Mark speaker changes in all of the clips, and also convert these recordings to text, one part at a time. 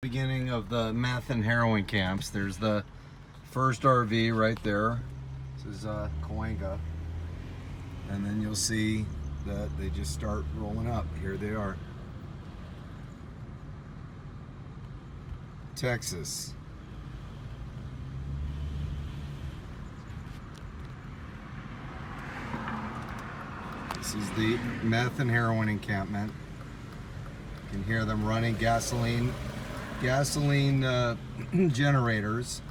Speaker 1: Beginning of the meth and heroin camps. There's the first RV right there. This is Cahuenga. And then you'll see that they just start rolling up. Here they are. Texas. This is the meth and heroin encampment. You can hear them running gasoline generators.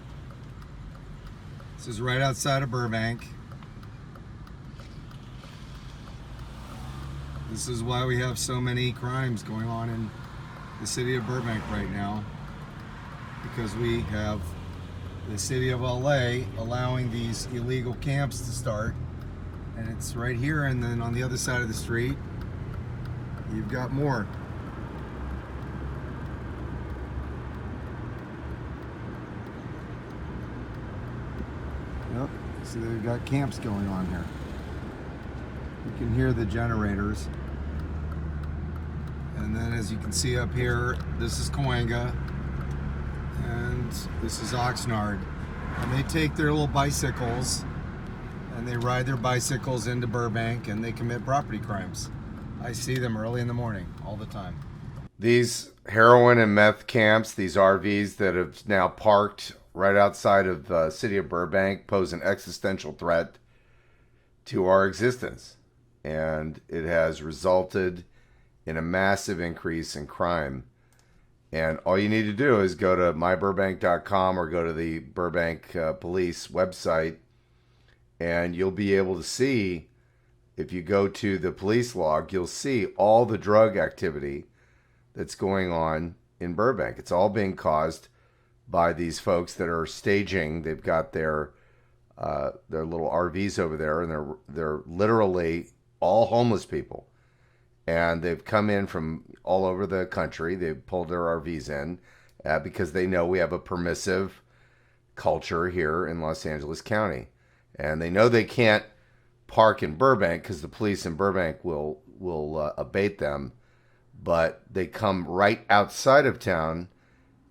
Speaker 1: This is right outside of Burbank. This is why we have so many crimes going on in the city of Burbank right now, because we have the city of LA allowing these illegal camps to start, and it's right here. And then on the other side of the street you've got more. Yep, see, they've got camps going on here. You can hear the generators. And then as you can see up here, this is Cahuenga and this is Oxnard. And they take their little bicycles and they ride their bicycles into Burbank and they commit property crimes. I see them early in the morning all the time.
Speaker 2: These heroin and meth camps, these RVs that have now parked right outside of the city of Burbank, pose an existential threat to our existence. And it has resulted in a massive increase in crime. And all you need to do is go to myburbank.com or go to the Burbank police website, and you'll be able to see, if you go to the police log, you'll see all the drug activity that's going on in Burbank. It's all being caused by these folks that are staging. They've got their little RVs over there, and they're literally all homeless people. And they've come in from all over the country. They've pulled their RVs in because they know we have a permissive culture here in Los Angeles County. And they know they can't park in Burbank because the police in Burbank will abate them. But they come right outside of town,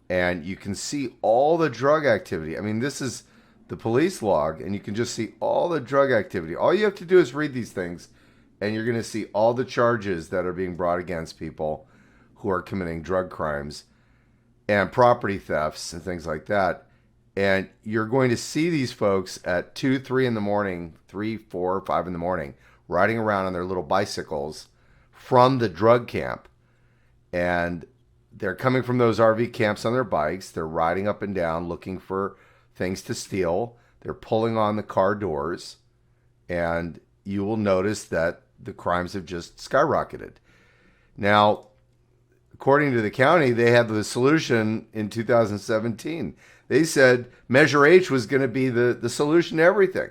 Speaker 2: and you can see all the drug activity. I mean, this is the police log, and you can just see all the drug activity. All you have to do is read these things, and you're going to see all the charges that are being brought against people who are committing drug crimes and property thefts and things like that. And you're going to see these folks at 2, 3 in the morning, 3, 4, 5 in the morning, riding around on their little bicycles from the drug camp. And they're coming from those RV camps on their bikes. They're riding up and down looking for things to steal. They're pulling on the car doors. And you will notice that the crimes have just skyrocketed. Now, according to the county, they had the solution in 2017. They said Measure H was going to be the solution to everything.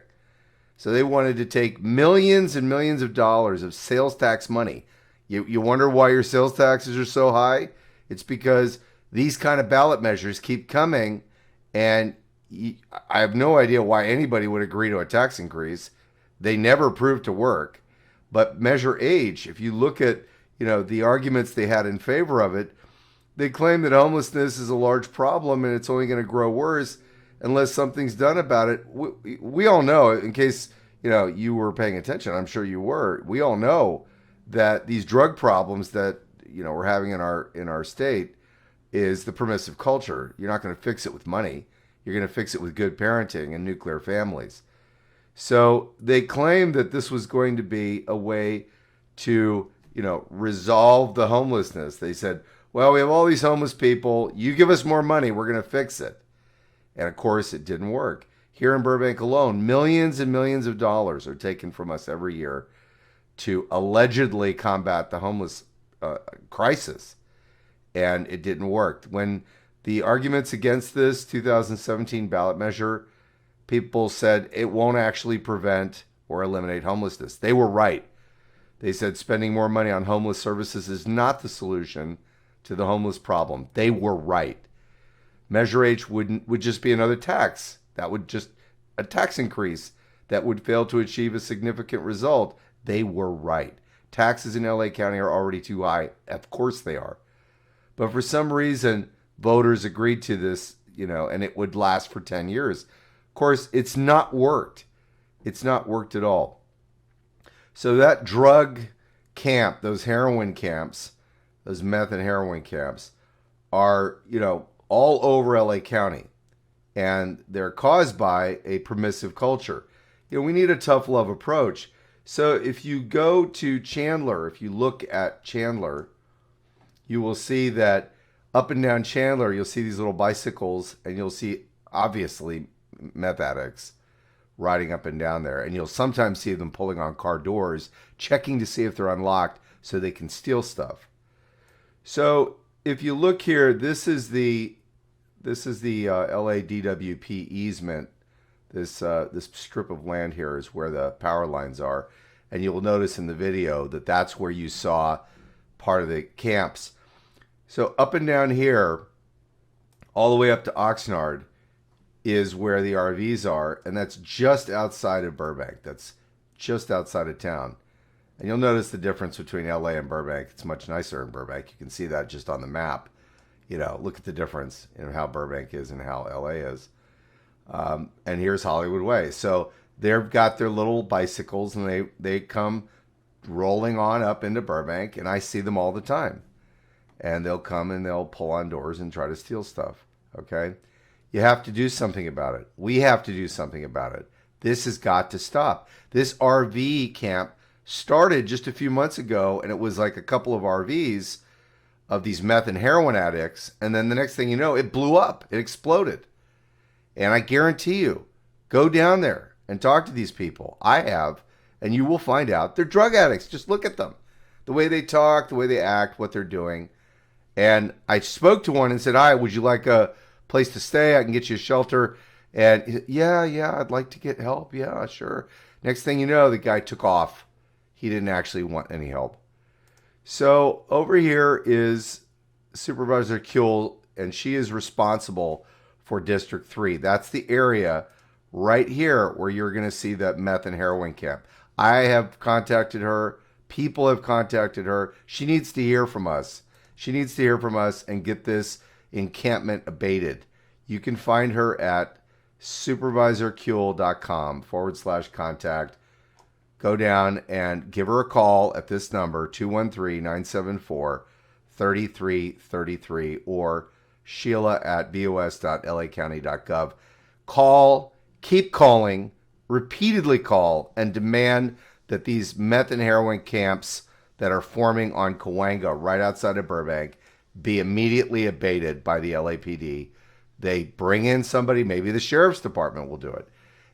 Speaker 2: So they wanted to take millions and millions of dollars of sales tax money. You wonder why your sales taxes are so high? It's because these kind of ballot measures keep coming, and I have no idea why anybody would agree to a tax increase. They never proved to work. But Measure H, if you look at the arguments they had in favor of it, they claim that homelessness is a large problem and it's only going to grow worse unless something's done about it. We all know, in case you were paying attention, I'm sure you were. We all know that these drug problems that we're having in our state is the permissive culture. You're not going to fix it with money. You're going to fix it with good parenting and nuclear families. So they claimed that this was going to be a way to, resolve the homelessness. They said, well, we have all these homeless people. You give us more money, we're going to fix it. And of course, it didn't work. Here in Burbank alone, millions and millions of dollars are taken from us every year to allegedly combat the homeless crisis. And it didn't work. When the arguments against this 2017 ballot measure, people said it won't actually prevent or eliminate homelessness. They were right. They said spending more money on homeless services is not the solution to the homeless problem. They were right. Measure H would just be another tax. That would just a tax increase that would fail to achieve a significant result. They were right. Taxes in LA County are already too high. Of course they are. But for some reason, voters agreed to this, and it would last for 10 years. Of course, it's not worked. It's not worked at all. So that drug camp, those heroin camps, those meth and heroin camps are, all over LA County. And they're caused by a permissive culture. We need a tough love approach. So if you go to Chandler, if you look at Chandler, you will see that up and down Chandler, you'll see these little bicycles, and you'll see, obviously, meth addicts riding up and down there. And you'll sometimes see them pulling on car doors, checking to see if they're unlocked so they can steal stuff. So if you look here, this is the LA DWP easement. This strip of land here is where the power lines are. And you'll notice in the video that that's where you saw part of the camps. So up and down here, all the way up to Oxnard, is where the RVs are. And that's just outside of Burbank. That's just outside of town. And you'll notice the difference between LA and Burbank. It's much nicer in Burbank. You can see that just on the map. Look at the difference in how Burbank is and how LA is. And here's Hollywood Way. So they've got their little bicycles, and they come rolling on up into Burbank, and I see them all the time. And they'll come and they'll pull on doors and try to steal stuff. Okay? You have to do something about it. We have to do something about it. This has got to stop. This RV camp started just a few months ago, and it was like a couple of RVs of these meth and heroin addicts, and then the next thing you know, it blew up. It exploded. And I guarantee you, go down there and talk to these people. I have, and you will find out they're drug addicts. Just look at them. The way they talk, the way they act, what they're doing. And I spoke to one and said, "Hi, would you like a place to stay? I can get you a shelter." And yeah, I'd like to get help. Yeah, sure. Next thing you know, the guy took off. He didn't actually want any help. So over here is Supervisor Kuehl, and she is responsible for District 3. That's the area right here where you're going to see that meth and heroin camp. I have contacted her. People have contacted her. She needs to hear from us. She needs to hear from us and get this encampment abated. You can find her at supervisorkuehl.com/contact. Go down and give her a call at this number, 213-974-3333, or sheila@bos.lacounty.gov. Call, keep calling, repeatedly call, and demand that these meth and heroin camps that are forming on Cahuenga right outside of Burbank be immediately abated by the LAPD. They bring in somebody, maybe the sheriff's department will do it,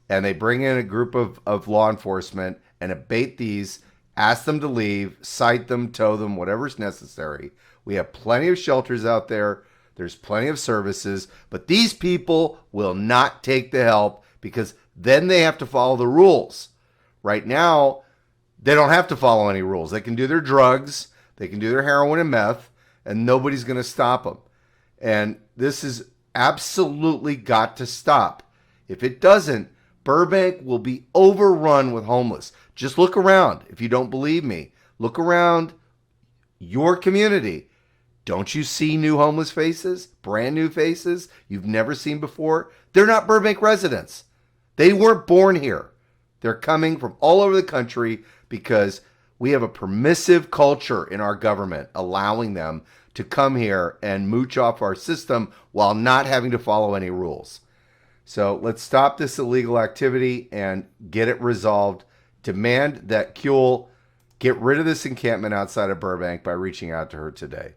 Speaker 2: and they bring in a group of law enforcement and abate these, ask them to leave, cite them, tow them, whatever's necessary. We have plenty of shelters out there. There's plenty of services, but these people will not take the help because then they have to follow the rules. Right now, they don't have to follow any rules. They can do their drugs, they can do their heroin and meth, and nobody's going to stop them. And this has absolutely got to stop. If it doesn't, Burbank will be overrun with homeless. Just look around. If you don't believe me, look around your community. Don't you see new homeless faces? Brand new faces you've never seen before? They're not Burbank residents. They weren't born here. They're coming from all over the country because we have a permissive culture in our government allowing them to come here and mooch off our system while not having to follow any rules. So let's stop this illegal activity and get it resolved. Demand that Kuehl get rid of this encampment outside of Burbank by reaching out to her today.